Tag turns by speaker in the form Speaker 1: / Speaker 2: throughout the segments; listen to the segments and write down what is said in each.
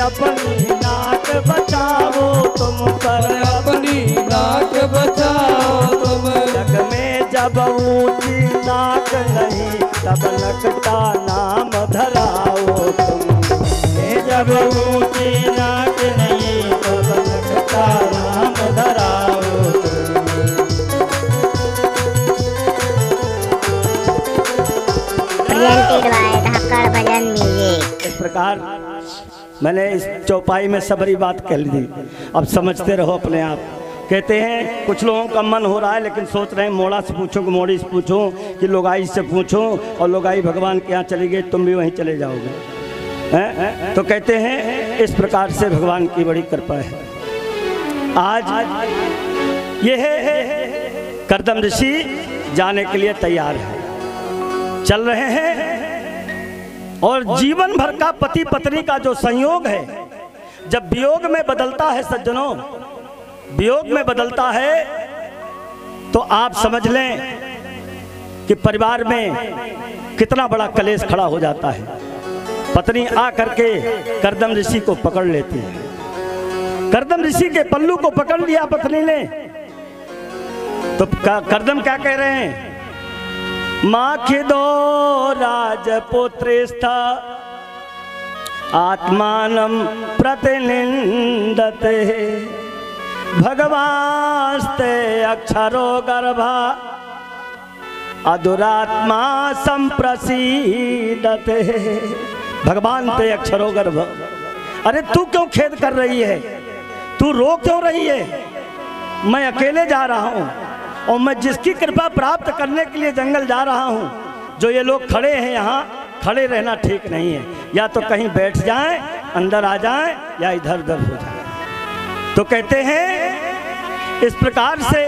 Speaker 1: अपनी नाक बचाओ तुम पर,
Speaker 2: अपनी नाक बचाओ तुम।
Speaker 1: जग में जब ऊंची नाक नहीं तब नकटा नाम धराओ तुम, जब ऊंची नाक नहीं तब नकटा नाम धराओ तुम।
Speaker 3: भजन म्यूजिक।
Speaker 1: इस प्रकार मैंने इस चौपाई में सबरी बात कह दी, अब समझते रहो अपने आप। कहते हैं कुछ लोगों का मन हो रहा है लेकिन सोच रहे हैं मोड़ा से पूछो कि मोड़ी से पूछो कि लोगाई से पूछो, और लोगाई भगवान के यहाँ चली गई तुम भी वहीं चले जाओगे हैं? तो कहते हैं इस प्रकार से भगवान की बड़ी कृपा है। आज ये है कर्दम ऋषि जाने के लिए तैयार है, चल रहे हैं। और जीवन भर का पति पत्नी का जो संयोग है जब वियोग में बदलता है सज्जनों, वियोग में बदलता है, तो आप समझ लें कि परिवार में कितना बड़ा कलेश खड़ा हो जाता है। पत्नी आ करके कर्दम ऋषि को पकड़ लेती है, कर्दम ऋषि के पल्लू को पकड़ लिया पत्नी ने, तो कर्दम क्या कह रहे हैं? माखिदो राजपुत्रेस्थ आत्मानं प्रतिनिंदते, भगवास्ते अक्षरो गर्भा अधुरात्मा संप्रसीदते। भगवान ते अक्षरो गर्भ। अरे तू क्यों खेद कर रही है, तू रो क्यों रही है? मैं अकेले जा रहा हूँ और मैं जिसकी कृपा प्राप्त करने के लिए जंगल जा रहा हूँ, जो ये लोग खड़े हैं यहाँ, खड़े रहना ठीक नहीं है, या तो कहीं बैठ जाएं, अंदर आ जाएं, या इधर उधर हो जाएं। तो कहते हैं इस प्रकार से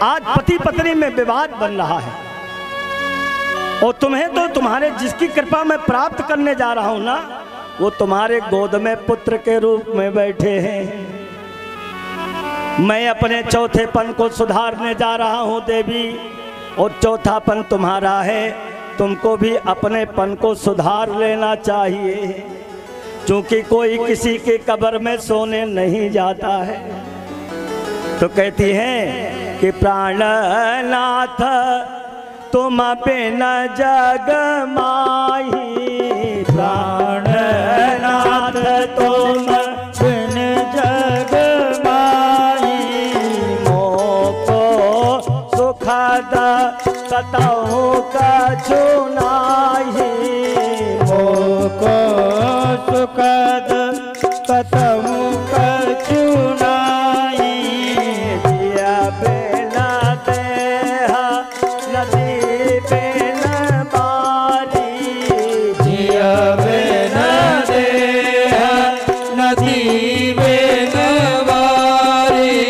Speaker 1: आज पति पत्नी में विवाद बन रहा है, और तुम्हें तो तुम्हारे जिसकी कृपा मैं प्राप्त करने जा रहा हूँ ना, वो तुम्हारे गोद में पुत्र के रूप में बैठे हैं। मैं अपने चौथेपन को सुधारने जा रहा हूँ देवी, और चौथापन तुम्हारा है, तुमको भी अपनेपन को सुधार लेना चाहिए, क्योंकि कोई किसी की कब्र में सोने नहीं जाता है। तो कहती हैं कि प्राणनाथ तुम बिना जग माही, प्राणनाथ तुम बिन जग सुखद कतहु कछु नाही, मोको सुखद कतहु कछु नाही। जिया बिना देह नदी बिन बारी, जिया बिना देह नदी बिन बारी।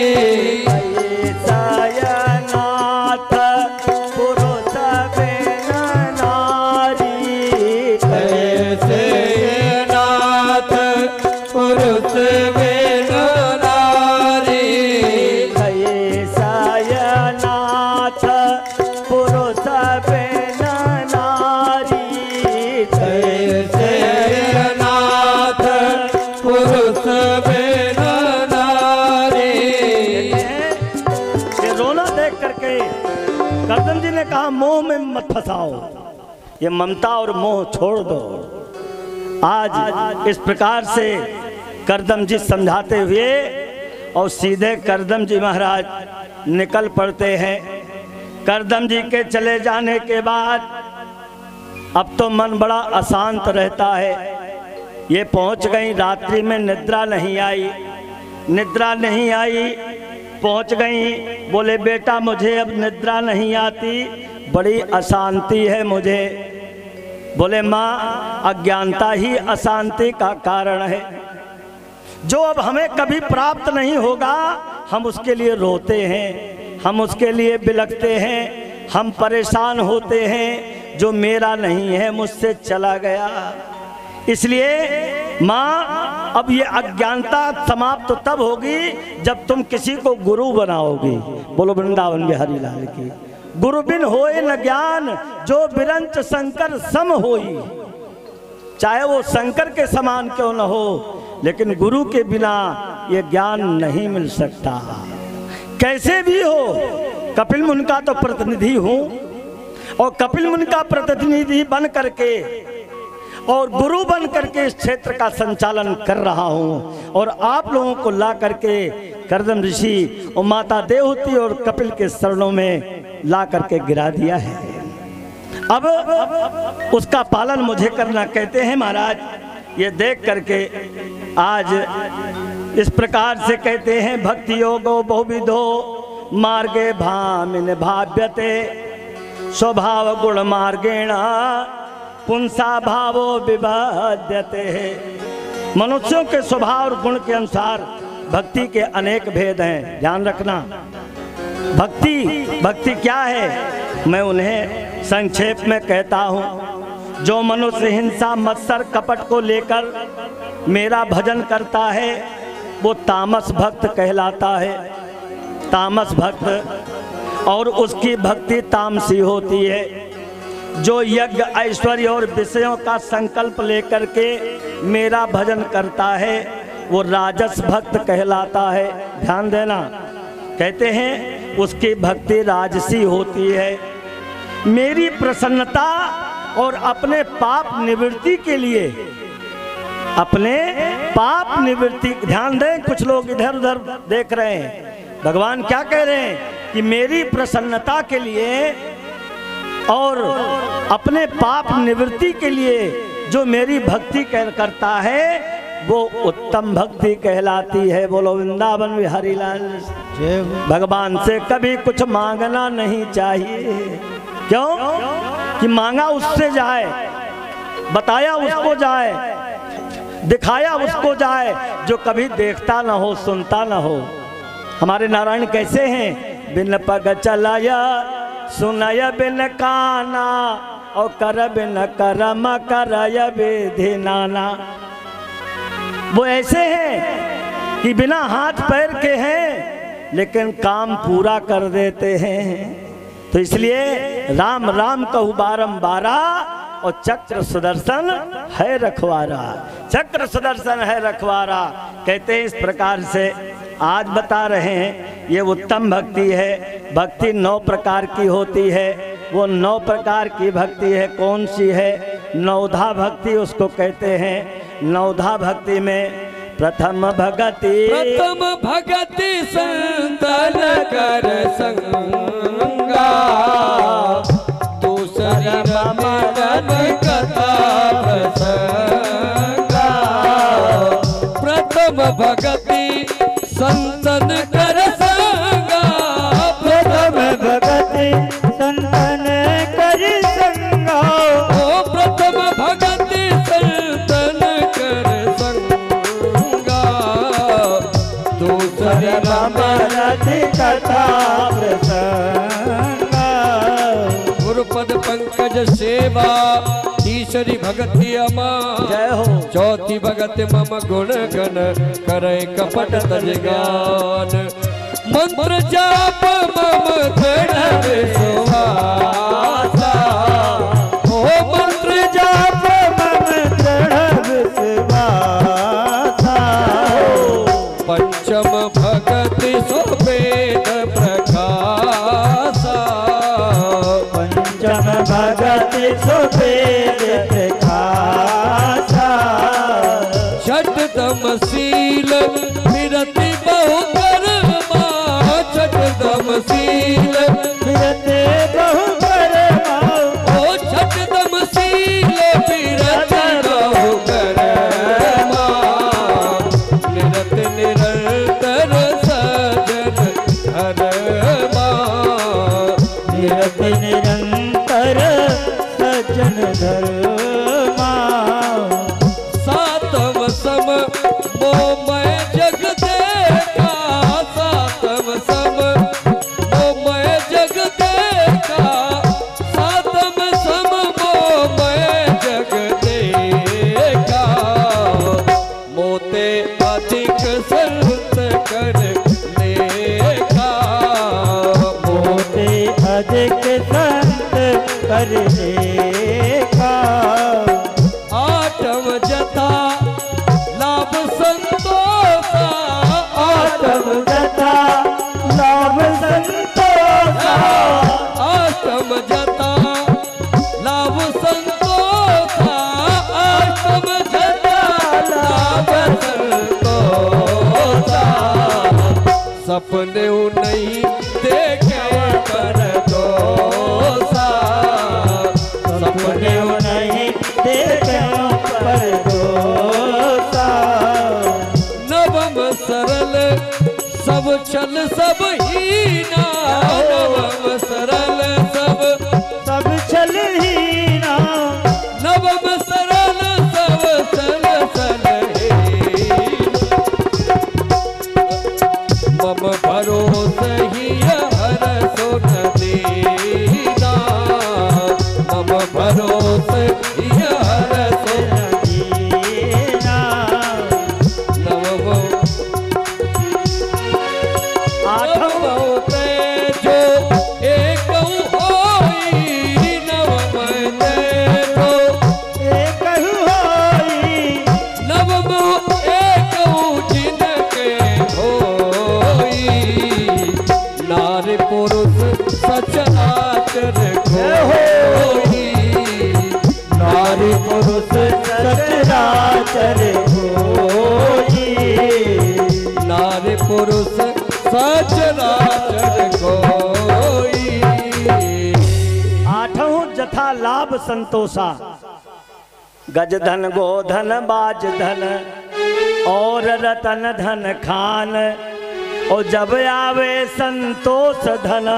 Speaker 1: कर्दम जी ने कहा मोह में मत फंसाओ, ये ममता और मोह छोड़ दो। आज इस प्रकार से कर्दम जी समझाते हुए और सीधे कर्दम जी महाराज निकल पड़ते हैं। कर्दम जी के चले जाने के बाद अब तो मन बड़ा अशांत रहता है। ये पहुंच गई, रात्रि में निद्रा नहीं आई, निद्रा नहीं आई, पहुंच गई। बोले बेटा मुझे अब निद्रा नहीं आती, बड़ी अशांति है मुझे। बोले माँ अज्ञानता ही अशांति का कारण है, जो अब हमें कभी प्राप्त नहीं होगा हम उसके लिए रोते हैं, हम उसके लिए बिलखते हैं, हम परेशान होते हैं, जो मेरा नहीं है मुझसे चला गया। इसलिए माँ अब ये अज्ञानता समाप्त तो तब होगी जब तुम किसी को गुरु बनाओगी। बोलो वृंदावन बिहारी लाल की। गुरु बिन होए न ज्ञान, जो बिरंच शंकर सम होई। चाहे वो शंकर के समान क्यों न हो, लेकिन गुरु के बिना ये ज्ञान नहीं मिल सकता। कैसे भी हो, कपिल मुनि का तो प्रतिनिधि हूँ और कपिल मुनि का प्रतिनिधि बन करके और गुरु बन करके इस क्षेत्र का संचालन कर रहा हूँ और आप लोगों को ला करके कर्दम ऋषि और माता देवहूति और कपिल के शरणों में ला करके गिरा दिया है। अब उसका पालन मुझे करना कहते हैं महाराज। ये देख करके आज इस प्रकार से कहते हैं, भक्ति योगो बहुविधो मार्गे भामिन भाव्यते स्वभाव गुण मार्गेण पुंसा भावो विभाद्यते। मनुष्यों के स्वभाव और गुण के अनुसार भक्ति के अनेक भेद हैं, ध्यान रखना। भक्ति क्या है, मैं उन्हें संक्षेप में कहता हूँ। जो मनुष्य हिंसा मत्सर कपट को लेकर मेरा भजन करता है वो तामस भक्त कहलाता है। तामस भक्त, और उसकी भक्ति तामसी होती है। जो यज्ञ ऐश्वर्य और विषयों का संकल्प लेकर के मेरा भजन करता है वो राजस भक्त कहलाता है। ध्यान देना, कहते हैं उसकी भक्ति राजसी होती है। मेरी प्रसन्नता और अपने पाप निवृत्ति के लिए, अपने पाप निवृत्ति, ध्यान दें, कुछ लोग इधर उधर देख रहे हैं। भगवान क्या कह रहे हैं कि मेरी प्रसन्नता के लिए और अपने पाप निवृत्ति के लिए जो मेरी भक्ति करता है वो उत्तम भक्ति कहलाती है। बोलो वृंदावन बिहारी लाल। भगवान से कभी कुछ मांगना नहीं चाहिए। क्यों? कि मांगा उससे जाए, बताया उसको जाए, दिखाया उसको जाए जो कभी देखता ना हो, सुनता ना हो। हमारे नारायण कैसे हैं? बिन पग चलाया सुनय बिन काना और कर बिन करम करय विधि नाना। वो ऐसे हैं कि बिना हाथ पैर के हैं लेकिन काम पूरा कर देते हैं। तो इसलिए राम राम कहू बारंबारा और चक्र सुदर्शन है रखवारा। चक्र सुदर्शन है रखवारा कहते हैं। इस प्रकार से आज बता रहे हैं ये उत्तम भक्ति है। भक्ति 9 प्रकार की होती है। वो 9 प्रकार की भक्ति है। कौन सी है? नवधा भक्ति उसको कहते हैं। नवधा भक्ति में प्रथम भगति
Speaker 2: संतन कर संगा, दूसरी रमन कथा प्रसंगा। प्रथम भगति संतन कर संगा,
Speaker 4: प्रथम भगति संतन कर संगा।
Speaker 2: ओ प्रथम भगति संतन कर संगा, दूसरी
Speaker 4: रमन कथा प्रसंगा।
Speaker 2: गुरुपद पंकज सेवा, तीसरी भगति अमा।
Speaker 1: जय हो।
Speaker 2: चौथी भगति मम गुण गण करे कपट तजगान। मंत्र जाप मम दृढ़ विश्वासा,
Speaker 4: ओ मंत्र जाप मम दृढ़ विश्वासा।
Speaker 2: पंचम भगति सुवेद प्रकाशा,
Speaker 4: पंचम भगति सुवेद प्रकाशा।
Speaker 2: षटदम शील विरति बहु कर्मा, षटदम शील
Speaker 4: विरते बहु कर्मा।
Speaker 2: ओ षटदम शील विरति बहु कर्मा। निरत निरंतर सजन धर्मा,
Speaker 4: निरत निरंतर सज्जन धर्मा।
Speaker 2: सातम सम मोम सब हीना, नवम सरल
Speaker 4: सब छल हीना,
Speaker 2: नवम सरल सब सल मम भरोस ही हर सुन दीना, मम भरोस ही हर सुन
Speaker 4: दीना।
Speaker 2: नवम
Speaker 4: आठों
Speaker 2: जो एक होई, नवम जो
Speaker 4: एक होई,
Speaker 2: नवम एक जिनके होई, नारी पुरुष सचराचर होई,
Speaker 4: नारी पुरुष सचराचर होई,
Speaker 2: नारी पुरुष सचराचर होई।
Speaker 1: आठों जथा लाभ संतोषा, गज धन गोधन बाज धन और रतन धन खान, और जब आवे संतोष धन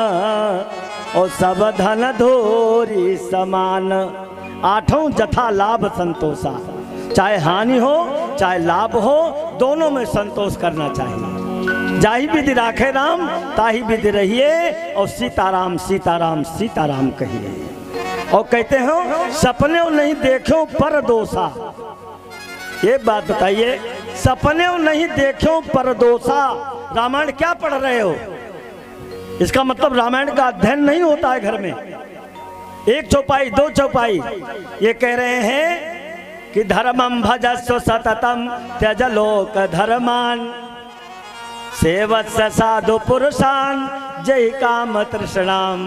Speaker 1: और सब धन धोरी समान। आठों जथा लाभ संतोषा, चाहे हानि हो चाहे लाभ हो, दोनों में संतोष करना चाहिए। जाहि विधि राखे राम ताहि विधि रहिए, और सीताराम सीताराम सीताराम कहिए। और कहते हो सपने नहीं देखो पर दोषा। ये बात बताइए, सपने नहीं देखो पर दोषा। रामायण क्या पढ़ रहे हो? इसका मतलब रामायण का अध्ययन नहीं होता है घर में। एक चौपाई दो चौपाई, ये कह रहे हैं कि धर्मम भजस्व सततम त्यज लोक धर्मान, सेवत्स साधु पुरुषान जय काम तृष्णाम,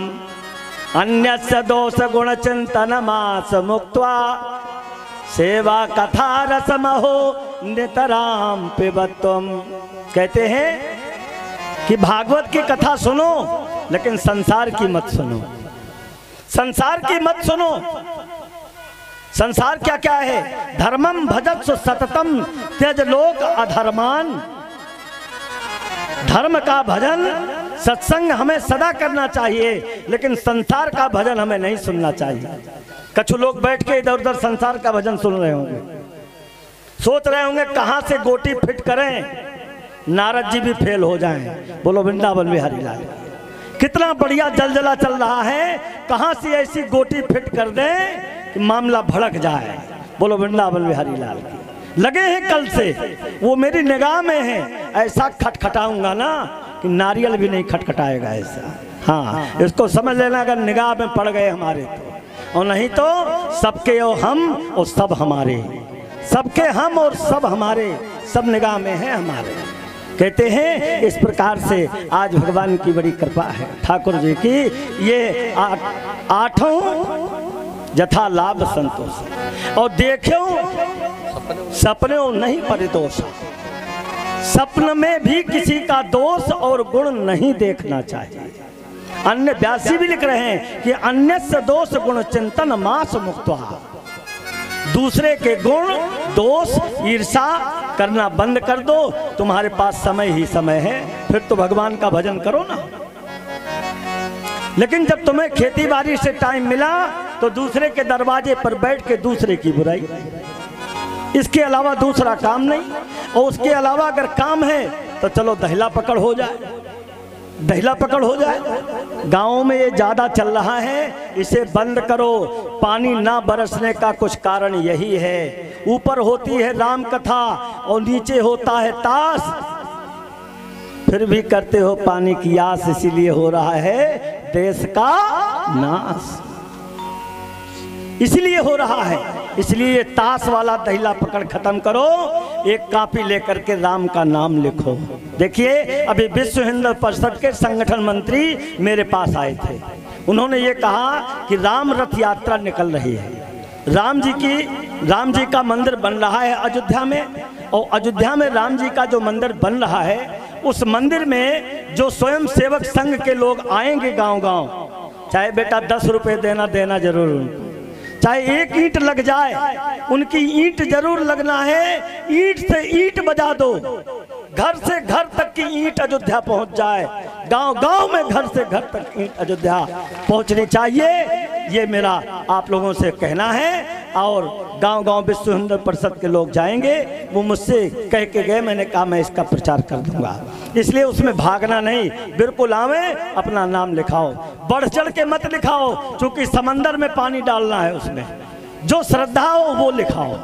Speaker 1: अन्यस्य दोष गुण चिंतन मास मुक्त्वा, सेवा कथा रसमहो नितराम पिबत्वम। कहते हैं कि भागवत की कथा सुनो, लेकिन संसार की मत सुनो। संसार की मत सुनो। संसार क्या क्या है? धर्मम भजत्सु सततम त्यज लोक अधर्मान। धर्म का भजन सत्संग हमें सदा करना चाहिए, लेकिन संसार का भजन हमें नहीं सुनना चाहिए। कुछ लोग बैठ के इधर उधर संसार का भजन सुन रहे होंगे, सोच रहे होंगे कहां से गोटी फिट करें, नारद जी भी फेल हो जाएं। बोलो वृंदावन बिहारी लाल। कितना बढ़िया जलजला चल रहा है, कहां से ऐसी गोटी फिट कर दें कि मामला भड़क जाए। बोलो वृंदावन बिहारी लाल की। लगे हैं कल से, वो मेरी निगाह में है, ऐसा खटखटाऊंगा ना कि नारियल भी नहीं खटखटाएगा ऐसा। हाँ, इसको समझ लेना, अगर निगाह में पड़ गए हमारे तो, और नहीं तो सबके और हम और सब हमारे, सबके हम और सब हमारे, सब निगाह में है हमारे। कहते हैं इस प्रकार से आज भगवान की बड़ी कृपा है ठाकुर जी की। ये आठों जथा लाभ संतोष। और देखो सपने नहीं परिदोष। स्वप्न में भी किसी का दोष और गुण नहीं देखना चाहिए। अन्य व्यासी भी लिख रहे हैं कि अन्यस्य दोष गुण चिंतन मास मुक्त्वा। दूसरे के गुण दोष ईर्षा करना बंद कर दो, तुम्हारे पास समय ही समय है, फिर तो भगवान का भजन करो ना। लेकिन जब तुम्हें खेती बाड़ी से टाइम मिला तो दूसरे के दरवाजे पर बैठ के दूसरे की बुराई, इसके अलावा दूसरा काम नहीं। और उसके अलावा अगर काम है तो चलो दहला पकड़ हो जाए, दहला पकड़ हो जाए। गाँव में ये ज़्यादा चल रहा है, इसे बंद करो। पानी ना बरसने का कुछ कारण यही है, ऊपर होती है राम कथा और नीचे होता है ताश, फिर भी करते हो पानी की आस। इसीलिए हो रहा है देश का नाश, इसलिए हो रहा है। इसलिए ताश वाला दहला पकड़ खत्म करो, एक कॉपी लेकर के राम का नाम लिखो। देखिए अभी विश्व हिंदू परिषद के संगठन मंत्री मेरे पास आए थे, उन्होंने ये कहा कि राम रथ यात्रा निकल रही है। राम जी का मंदिर बन रहा है अयोध्या में, और अयोध्या में राम जी का जो मंदिर बन रहा है, उस मंदिर में जो स्वयं सेवक संघ के लोग आएंगे गांव-गांव, चाहे बेटा 10 रुपए देना जरूर उनको, चाहे एक ईंट लग जाए, उनकी ईंट जरूर लगना है। ईंट से ईंट बजा दो, घर से घर तक की ईंट अयोध्या पहुंच जाए, गांव गांव में घर से घर तक ईंट अयोध्या पहुंचनी चाहिए। ये मेरा आप लोगों से कहना है। और गांव गांव विश्व हिंदू परिषद के लोग जाएंगे, वो मुझसे कह के गए, मैंने कहा मैं इसका प्रचार कर दूंगा। इसलिए उसमें भागना नहीं, बिल्कुल आवे, अपना नाम लिखाओ, बढ़ चढ़ के मत लिखाओ, क्योंकि समंदर में पानी डालना है। उसमें जो श्रद्धा हो वो लिखाओ,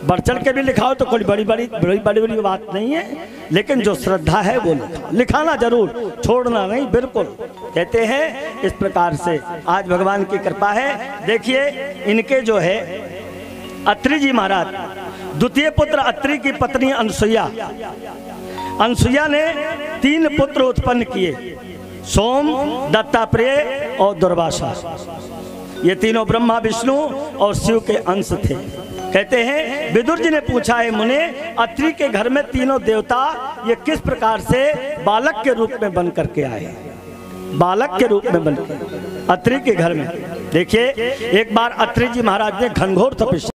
Speaker 1: बढ़ चढ़ के भी लिखाओ तो कोई बड़ी बड़ी बात नहीं है, लेकिन जो श्रद्धा है वो लिखाना जरूर, छोड़ना नहीं। बिल्कुल कहते हैं इस प्रकार से आज भगवान की कृपा है। देखिए इनके जो है अत्रि जी महाराज, द्वितीय पुत्र अत्रि की पत्नी अनसुईया, अनसुईया ने 3 पुत्र उत्पन्न किए, सोम, दत्तात्रेय और दुर्वासा। ये तीनों ब्रह्मा, विष्णु और शिव के अंश थे। कहते हैं विदुर जी ने पूछा है मुने, अत्रि के घर में तीनों देवता ये किस प्रकार से बालक के रूप में बन करके आए, बालक के रूप में बन के अत्रि के घर में। देखिए एक बार अत्रि जी महाराज ने घनघोर तपस्या